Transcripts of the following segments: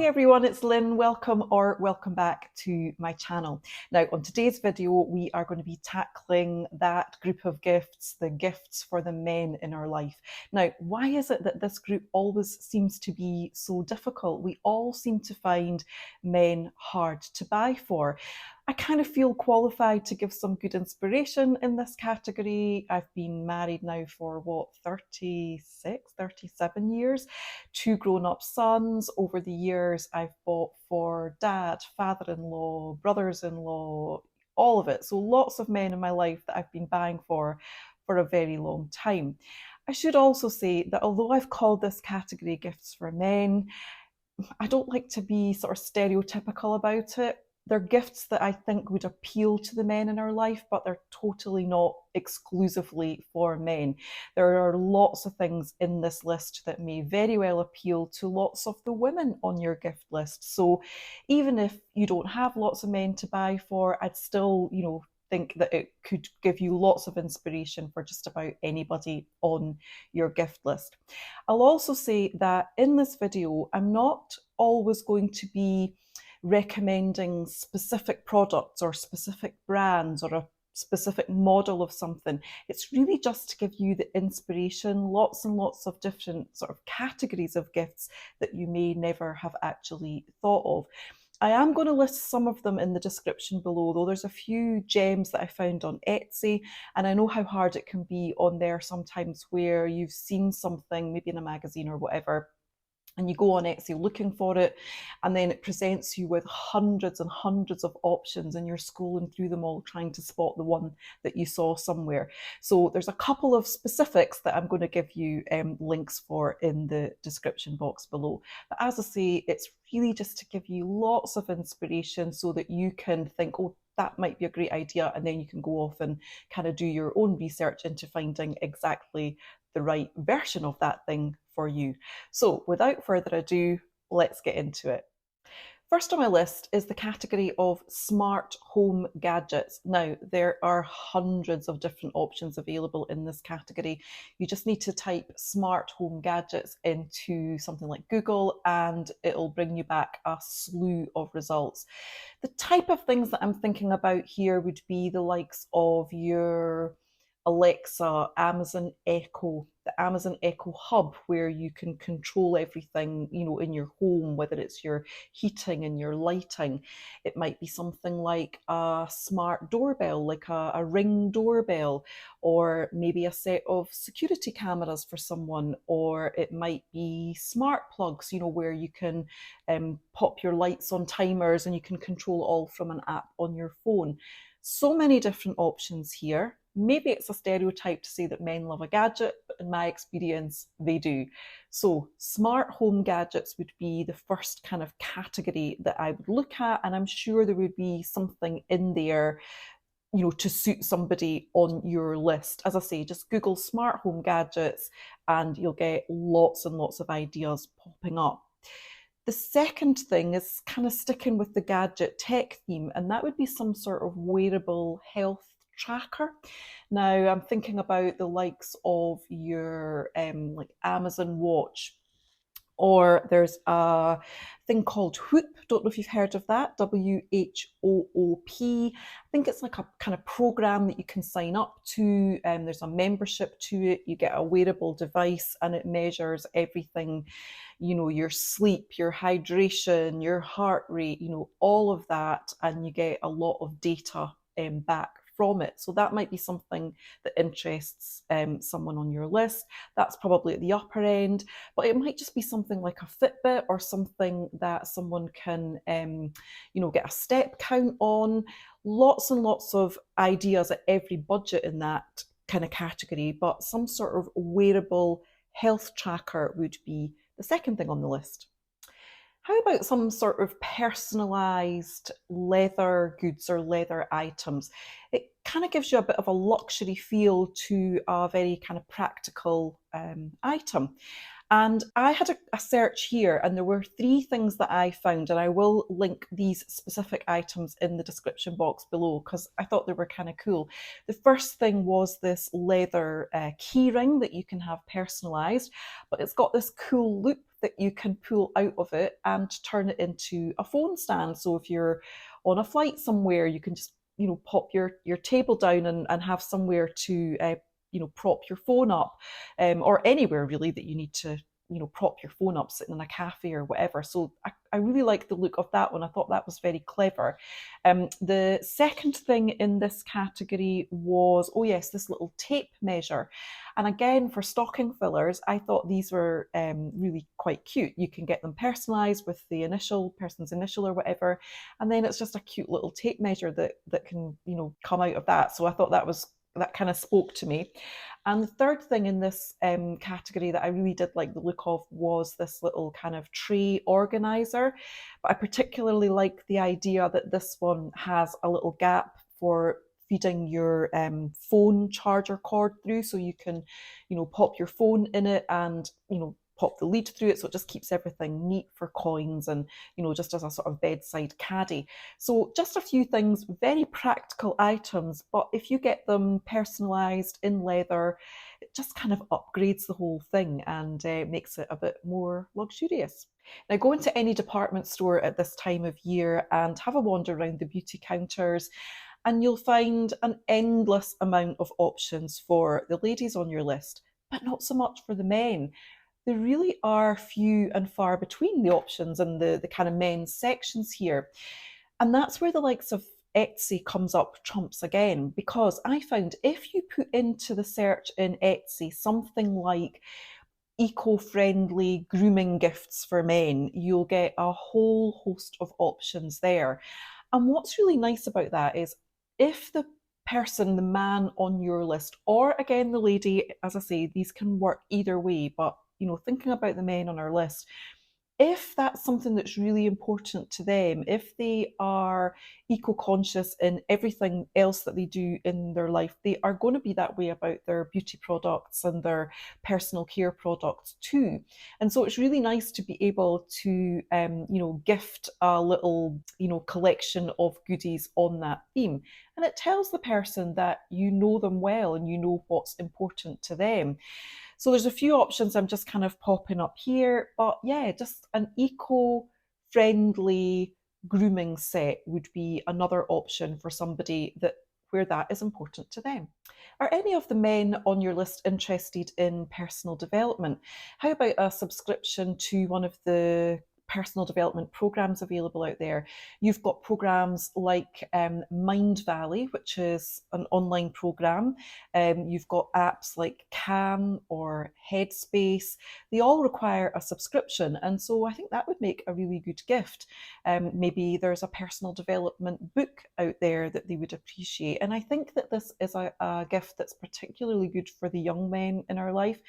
everyone, it's Lynn. Welcome back to my channel. Now, on today's video, we are going to be tackling that group of gifts, the gifts for the men in our life. Now, why is it that this group always seems to be so difficult? We all seem to find men hard to buy for. I kind of feel qualified to give some good inspiration in this category. I've been married now for 36, 37 years, 2 grown-up sons. Over the years, I've bought for dad, father-in-law, brothers-in-law, all of it. So lots of men in my life that I've been buying for a very long time. I should also say that although I've called this category gifts for men, I don't like to be sort of stereotypical about it. They're gifts that I think would appeal to the men in our life, but they're totally not exclusively for men. There are lots of things in this list that may very well appeal to lots of the women on your gift list. So even if you don't have lots of men to buy for, I'd still, think that it could give you lots of inspiration for just about anybody on your gift list. I'll also say that in this video, I'm not always going to be recommending specific products or specific brands or a specific model of something. It's really just to give you the inspiration, lots and lots of different sort of categories of gifts that you may never have actually thought of. I am going to list some of them in the description below, though there's a few gems that I found on Etsy, and I know how hard it can be on there sometimes where you've seen something, maybe in a magazine or whatever, and you go on Etsy looking for it, and then it presents you with hundreds and hundreds of options, and you're scrolling through them all trying to spot the one that you saw somewhere. So there's a couple of specifics that I'm going to give you links for in the description box below. But as I say, it's really just to give you lots of inspiration so that you can think, oh, that might be a great idea, and then you can go off and kind of do your own research into finding exactly the right version of that thing for you. So without further ado, let's get into it. First on my list is the category of smart home gadgets. Now, there are hundreds of different options available in this category. You just need to type smart home gadgets into something like Google and it'll bring you back a slew of results. The type of things that I'm thinking about here would be the likes of your Alexa, Amazon Echo, the Amazon Echo Hub, where you can control everything, in your home, whether it's your heating and your lighting. It might be something like a smart doorbell, like a Ring doorbell, or maybe a set of security cameras for someone, or it might be smart plugs, where you can pop your lights on timers and you can control all from an app on your phone. So many different options here. Maybe it's a stereotype to say that men love a gadget, but in my experience, they do. So smart home gadgets would be the first kind of category that I would look at, and I'm sure there would be something in there, to suit somebody on your list. As I say, just Google smart home gadgets and you'll get lots and lots of ideas popping up. The second thing is kind of sticking with the gadget tech theme, and that would be some sort of wearable health tracker. Now, I'm thinking about the likes of your like Amazon Watch, or there's a thing called Whoop. Don't know if you've heard of that, WHOOP. I think it's like a kind of program that you can sign up to. There's a membership to it. You get a wearable device and it measures everything, your sleep, your hydration, your heart rate, all of that, and you get a lot of data back from it. So that might be something that interests someone on your list. That's probably at the upper end, but it might just be something like a Fitbit or something that someone can, get a step count on. Lots and lots of ideas at every budget in that kind of category, but some sort of wearable health tracker would be the second thing on the list. How about some sort of personalised leather goods or leather items? It kind of gives you a bit of a luxury feel to a very kind of practical item. And I had a search here, and there were 3 things that I found, and I will link these specific items in the description box below because I thought they were kind of cool. The first thing was this leather key ring that you can have personalised, but it's got this cool loop that you can pull out of it and turn it into a phone stand. So if you're on a flight somewhere, you can just, pop your table down and have somewhere to prop your phone up, or anywhere really that you need to prop your phone up, sitting in a cafe or whatever. So I really like the look of that one. I thought that was very clever. The second thing in this category was, oh yes, this little tape measure. And again, for stocking fillers, I thought these were really quite cute. You can get them personalised with the person's initial or whatever, and then it's just a cute little tape measure that can come out of that. So I thought that kind of spoke to me. And the third thing in this category that I really did like the look of was this little kind of tray organiser. But I particularly like the idea that this one has a little gap for feeding your phone charger cord through, so you can pop your phone in it and pop the lead through it, so it just keeps everything neat for coins and just as a sort of bedside caddy. So just a few things, very practical items, but if you get them personalised in leather, it just kind of upgrades the whole thing and makes it a bit more luxurious. Now, go into any department store at this time of year and have a wander around the beauty counters, and you'll find an endless amount of options for the ladies on your list, but not so much for the men. There really are few and far between, the options and the kind of men's sections here. And that's where the likes of Etsy comes up trumps again, because I found if you put into the search in Etsy something like eco-friendly grooming gifts for men, you'll get a whole host of options there. And what's really nice about that is if the the man on your list, or again, the lady, as I say, these can work either way, but thinking about the men on our list, if that's something that's really important to them, if they are eco-conscious in everything else that they do in their life, they are going to be that way about their beauty products and their personal care products too. And so it's really nice to be able to, gift a little, collection of goodies on that theme. And it tells the person that you know them well and you know what's important to them. So there's a few options I'm just kind of popping up here, but yeah, just an eco-friendly grooming set would be another option for somebody where that is important to them. Are any of the men on your list interested in personal development? How about a subscription to one of the personal development programs available out there? You've got programs like Mind Valley, which is an online program. You've got apps like Calm or Headspace. They all require a subscription, and so I think that would make a really good gift. Maybe there's a personal development book out there that they would appreciate, and I think that this is a gift that's particularly good for the young men in our life.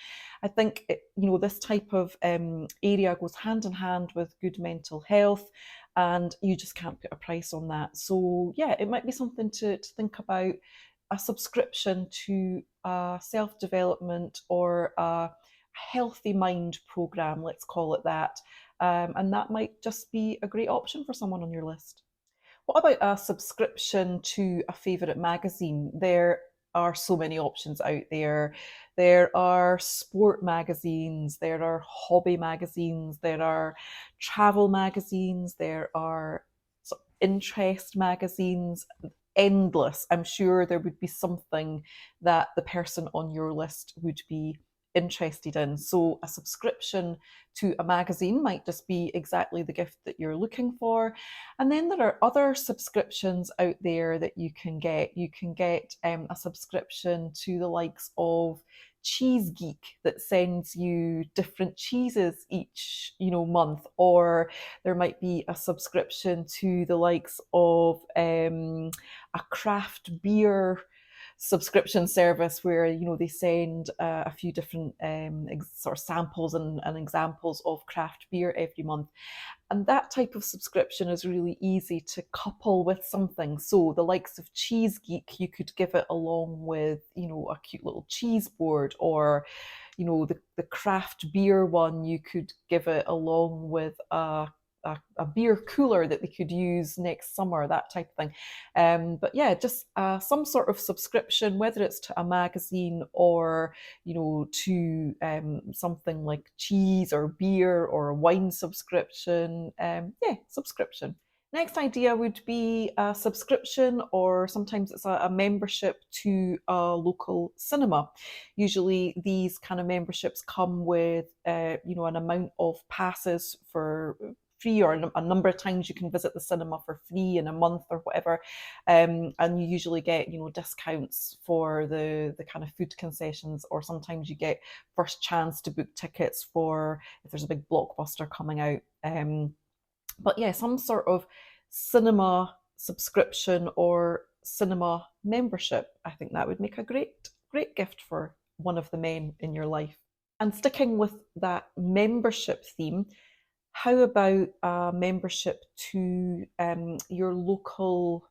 I think this type of area goes hand in hand with good mental health, and you just can't put a price on that. So yeah, it might be something to think about, a subscription to a self-development or a healthy mind program, let's call it that. And that might just be a great option for someone on your list. What about a subscription to a favourite magazine? There are so many options out there. There are sport magazines, there are hobby magazines, there are travel magazines, there are sort of interest magazines, endless. I'm sure there would be something that the person on your list would be interested in. So a subscription to a magazine might just be exactly the gift that you're looking for. And then there are other subscriptions out there that you can get. You can get a subscription to the likes of Cheese Geek that sends you different cheeses each month, or there might be a subscription to the likes of a craft beer subscription service where they send a few different sort of samples and examples of craft beer every month. And that type of subscription is really easy to couple with something. So the likes of Cheese Geek, you could give it along with a cute little cheese board, or the craft beer one, you could give it along with a a beer cooler that they could use next summer, that type of thing. But yeah, just some sort of subscription, whether it's to a magazine or to something like cheese or beer or a wine subscription. Yeah, subscription. Next idea would be a subscription, or sometimes it's a membership to a local cinema. Usually, these kind of memberships come with, an amount of passes for free, or a number of times you can visit the cinema for free in a month or whatever, and you usually get discounts for the kind of food concessions, or sometimes you get first chance to book tickets for if there's a big blockbuster coming out. But yeah, some sort of cinema subscription or cinema membership. I think that would make a great gift for one of the men in your life. And sticking with that membership theme, how about a membership to your local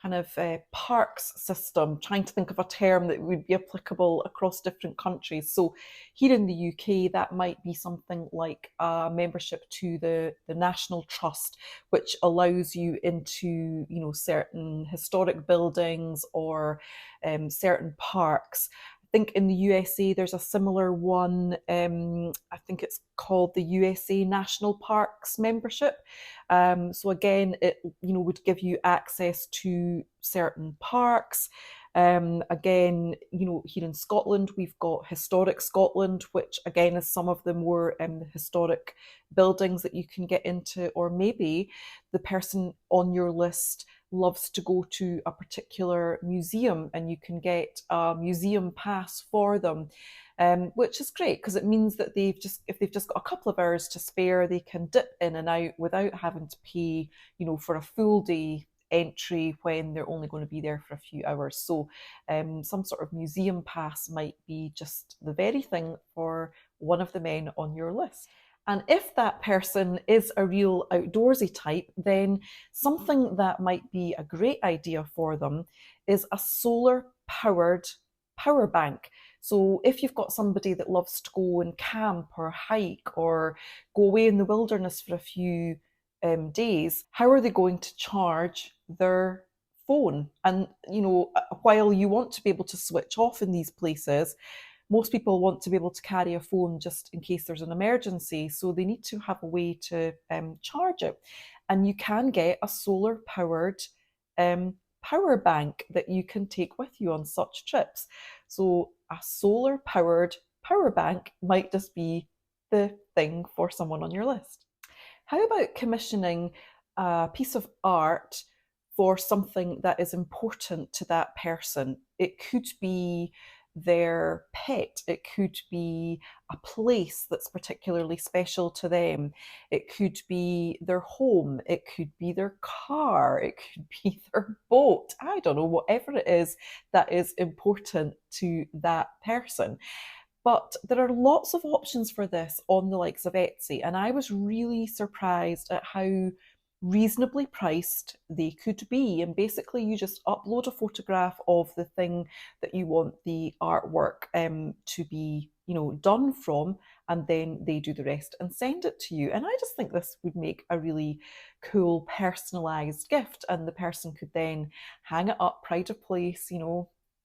kind of parks system? Trying to think of a term that would be applicable across different countries. So here in the UK, that might be something like a membership to the National Trust, which allows you into certain historic buildings or certain parks. I think in the USA there's a similar one. I think it's called the USA National Parks membership. So again, it would give you access to certain parks. Again, here in Scotland, we've got Historic Scotland, which again is some of the more historic buildings that you can get into, or maybe the person on your list loves to go to a particular museum and you can get a museum pass for them, which is great because it means that if they've just got a couple of hours to spare, they can dip in and out without having to pay, for a full day entry when they're only going to be there for a few hours. So some sort of museum pass might be just the very thing for one of the men on your list. And if that person is a real outdoorsy type, then something that might be a great idea for them is a solar powered power bank. So if you've got somebody that loves to go and camp or hike or go away in the wilderness for a few days, how are they going to charge their phone? And while you want to be able to switch off in these places, most people want to be able to carry a phone just in case there's an emergency. So they need to have a way to charge it. And you can get a solar powered power bank that you can take with you on such trips. So a solar powered power bank might just be the thing for someone on your list. How about commissioning a piece of art for something that is important to that person? It could be their pet, it could be a place that's particularly special to them, it could be their home, it could be their car, it could be their boat. I don't know, whatever it is that is important to that person. But there are lots of options for this on the likes of Etsy, and I was really surprised at how reasonably priced they could be. And basically, you just upload a photograph of the thing that you want the artwork to be, done from, and then they do the rest and send it to you. And I just think this would make a really cool personalised gift, and the person could then hang it up, pride of place,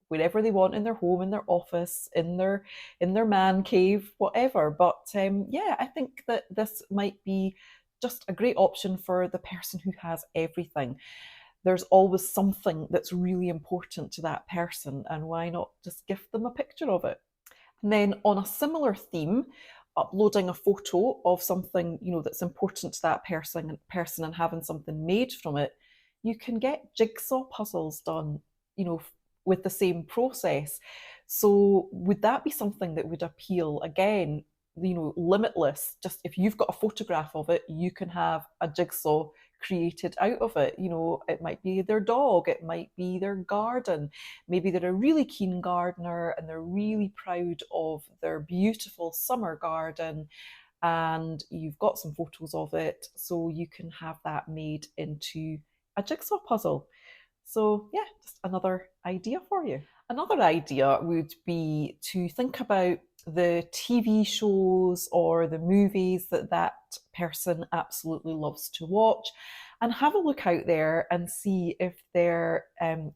wherever they want, in their home, in their office, in their man cave, whatever. But yeah, I think that this might be just a great option for the person who has everything. There's always something that's really important to that person, and why not just gift them a picture of it? And then on a similar theme, uploading a photo of something that's important to that person and having something made from it, you can get jigsaw puzzles done, with the same process. So would that be something that would appeal? Again, limitless. Just if you've got a photograph of it, you can have a jigsaw created out of it. It might be their dog, it might be their garden. Maybe they're a really keen gardener and they're really proud of their beautiful summer garden, and you've got some photos of it, so you can have that made into a jigsaw puzzle. So yeah, just another idea for you. Another idea would be to think about the TV shows or the movies that that person absolutely loves to watch, and have a look out there and see if there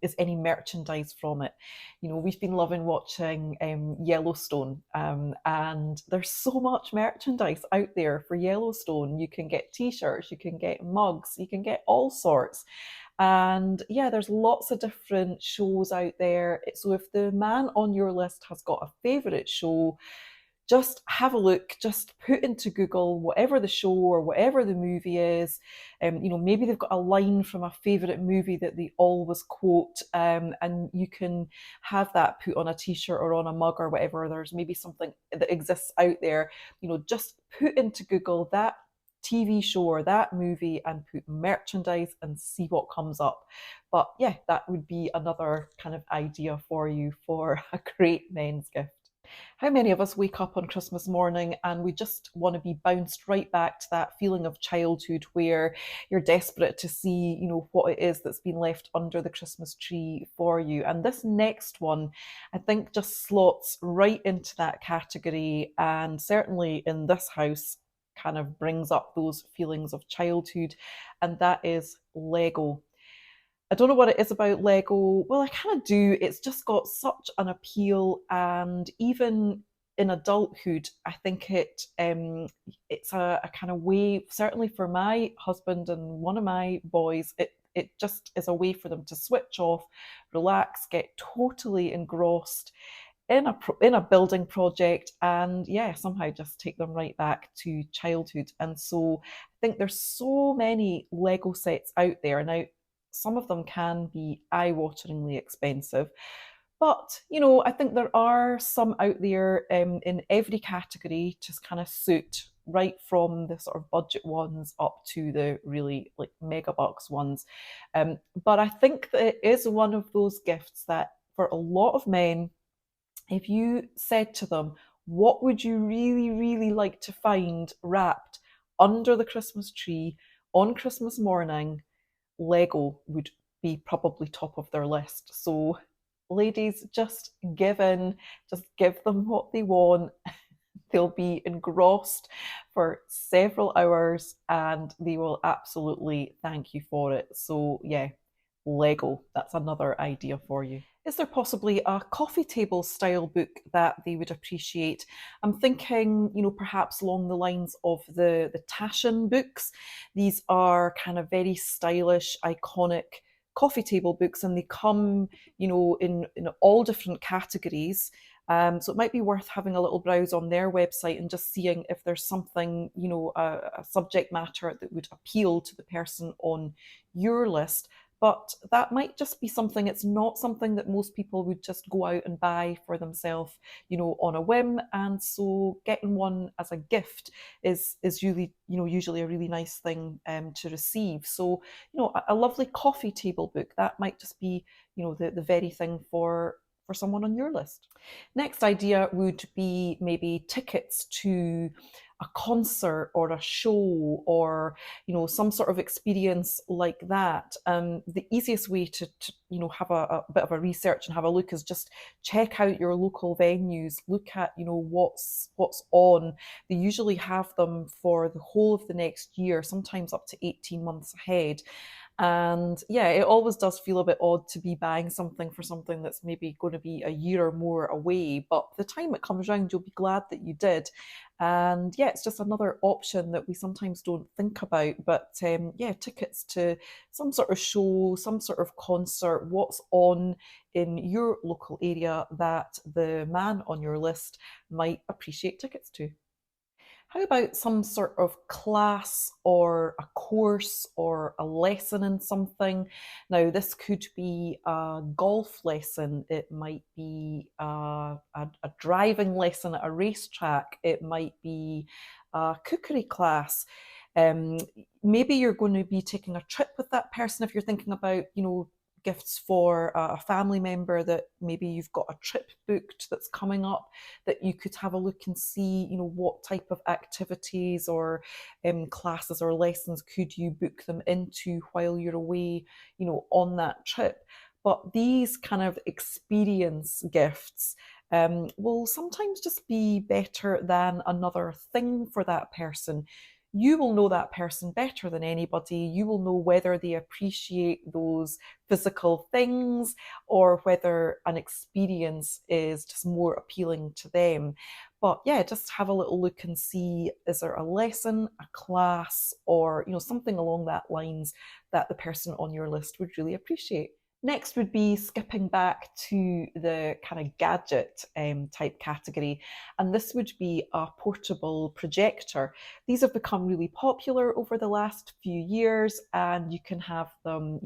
is any merchandise from it. You know, we've been loving watching Yellowstone, and there's so much merchandise out there for Yellowstone. You can get T-shirts, you can get mugs, you can get all sorts. And yeah, there's lots of different shows out there. So if the man on your list has got a favourite show, just have a look, just put into Google whatever the show or whatever the movie is. You know, maybe they've got a line from a favourite movie that they always quote, and you can have that put on a t-shirt or on a mug or whatever. There's maybe something that exists out there. You know, just put into Google that TV show or that movie and put merchandise and see what comes up. But yeah, that would be another kind of idea for you for a great men's gift. How many of us wake up on Christmas morning and we just want to be bounced right back to that feeling of childhood where you're desperate to see, you know, what it is that's been left under the Christmas tree for you? And this next one, I think, just slots right into that category, and certainly in this house kind of brings up those feelings of childhood, and that is Lego. I don't know what it is about Lego. Well, I kind of do. It's just got such an appeal, and even in adulthood, I think it's a kind of way. Certainly for my husband and one of my boys, it just is a way for them to switch off, relax, get totally engrossed in a building project, and yeah, somehow just take them right back to childhood. And so I think there's so many Lego sets out there now. Some of them can be eye-wateringly expensive, but you know, I think there are some out there in every category to kind of suit, right from the sort of budget ones up to the really like mega bucks ones. But I think that it is one of those gifts that for a lot of men, if you said to them, what would you really, really like to find wrapped under the Christmas tree on Christmas morning, Lego would be probably top of their list. So, ladies, just give in, just give them what they want. They'll be engrossed for several hours and they will absolutely thank you for it. So, yeah, Lego, that's another idea for you. Is there possibly a coffee table style book that they would appreciate? I'm thinking, you know, perhaps along the lines of the Taschen books. These are kind of very stylish, iconic coffee table books, and they come, you know, in all different categories. So it might be worth having a little browse on their website and just seeing if there's something, you know, a subject matter that would appeal to the person on your list. But that might just be something, it's not something that most people would just go out and buy for themselves, you know, on a whim. And so getting one as a gift is really, you know, usually a really nice thing to receive. So, you know, a lovely coffee table book, that might just be, you know, the very thing for someone on your list. Next idea would be maybe tickets to a concert or a show, or you know, some sort of experience like that. The easiest way to you know, have a bit of a research and have a look is just check out your local venues, look at, you know, what's on. They usually have them for the whole of the next year, sometimes up to 18 months ahead. And yeah, it always does feel a bit odd to be buying something for something that's maybe going to be a year or more away. But the time it comes round, you'll be glad that you did. And yeah, it's just another option that we sometimes don't think about. But yeah, tickets to some sort of show, some sort of concert, what's on in your local area that the man on your list might appreciate tickets to. How about some sort of class or a course or a lesson in something? Now, this could be a golf lesson, it might be a driving lesson at a racetrack, it might be a cookery class. Um, Maybe you're going to be taking a trip with that person if you're thinking about, you know, gifts for a family member that maybe you've got a trip booked that's coming up, that you could have a look and see, you know, what type of activities or classes or lessons could you book them into while you're away, you know, on that trip. But these kind of experience gifts, will sometimes just be better than another thing for that person. You will know that person better than anybody. You will know whether they appreciate those physical things or whether an experience is just more appealing to them. But yeah, just have a little look and see, is there a lesson, a class, or something along that lines that the person on your list would really appreciate. Next would be skipping back to the kind of gadget type category, and this would be a portable projector. These have become really popular over the last few years, and you can have them,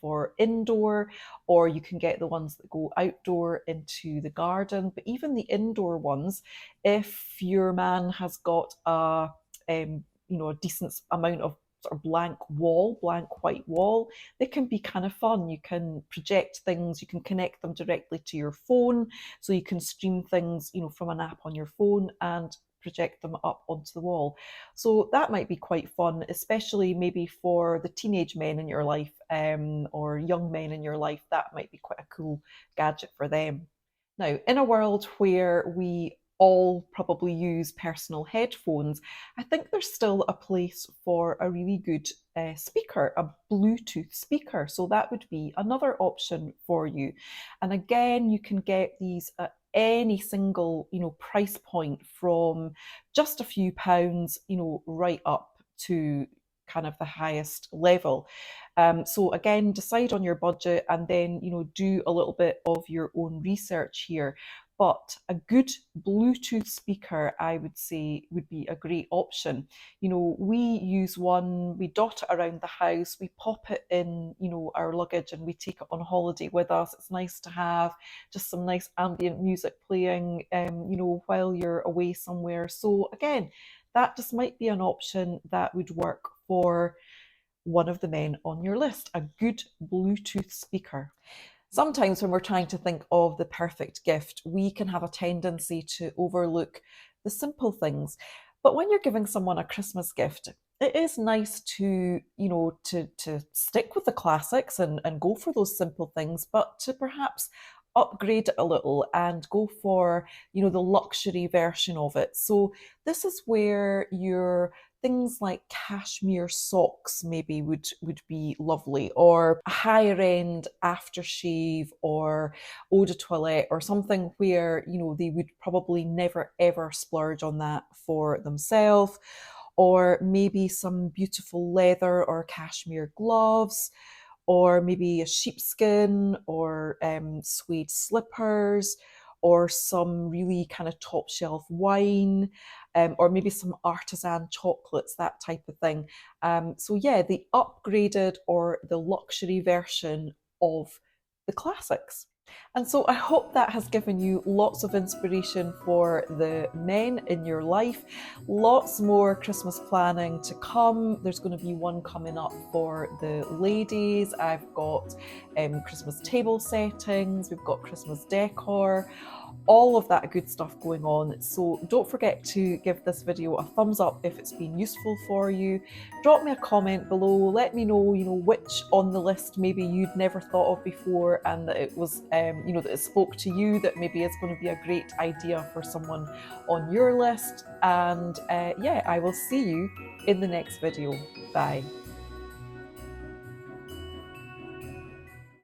for indoor, or you can get the ones that go outdoor into the garden. But even the indoor ones, if your man has got a decent amount of sort of blank white wall, they can be kind of fun. You can project things, you can connect them directly to your phone, so you can stream things, from an app on your phone and project them up onto the wall. So that might be quite fun, especially maybe for the teenage men in your life, or young men in your life. That might be quite a cool gadget for them. Now, in a world where we all probably use personal headphones, I think there's still a place for a really good speaker, a Bluetooth speaker. So that would be another option for you. And again, you can get these at any single, price point, from just a few pounds, right up to kind of the highest level. So again, decide on your budget and then, do a little bit of your own research here. But a good Bluetooth speaker, I would say, would be a great option. We use one, we dot it around the house, we pop it in, our luggage, and we take it on holiday with us. It's nice to have just some nice ambient music playing, while you're away somewhere. So again, that just might be an option that would work for one of the men on your list, a good Bluetooth speaker. Sometimes when we're trying to think of the perfect gift, we can have a tendency to overlook the simple things. But when you're giving someone a Christmas gift, it is nice to, to stick with the classics and go for those simple things, but to perhaps upgrade it a little and go for, the luxury version of it. So this is where your things like cashmere socks maybe would be lovely, or a higher end aftershave or eau de toilette, or something where they would probably never ever splurge on that for themselves. Or maybe some beautiful leather or cashmere gloves, or maybe a sheepskin or suede slippers, or some really kind of top shelf wine, or maybe some artisan chocolates, that type of thing. So yeah, the upgraded or the luxury version of the classics. And so I hope that has given you lots of inspiration for the men in your life. Lots more Christmas planning to come. There's going to be one coming up for the ladies. I've got Christmas table settings, we've got Christmas decor, all of that good stuff going on. So don't forget to give this video a thumbs up if it's been useful for you. Drop me a comment below, let me know, which on the list maybe you'd never thought of before, and that it was, that it spoke to you, that maybe is going to be a great idea for someone on your list. And yeah, I will see you in the next video. Bye.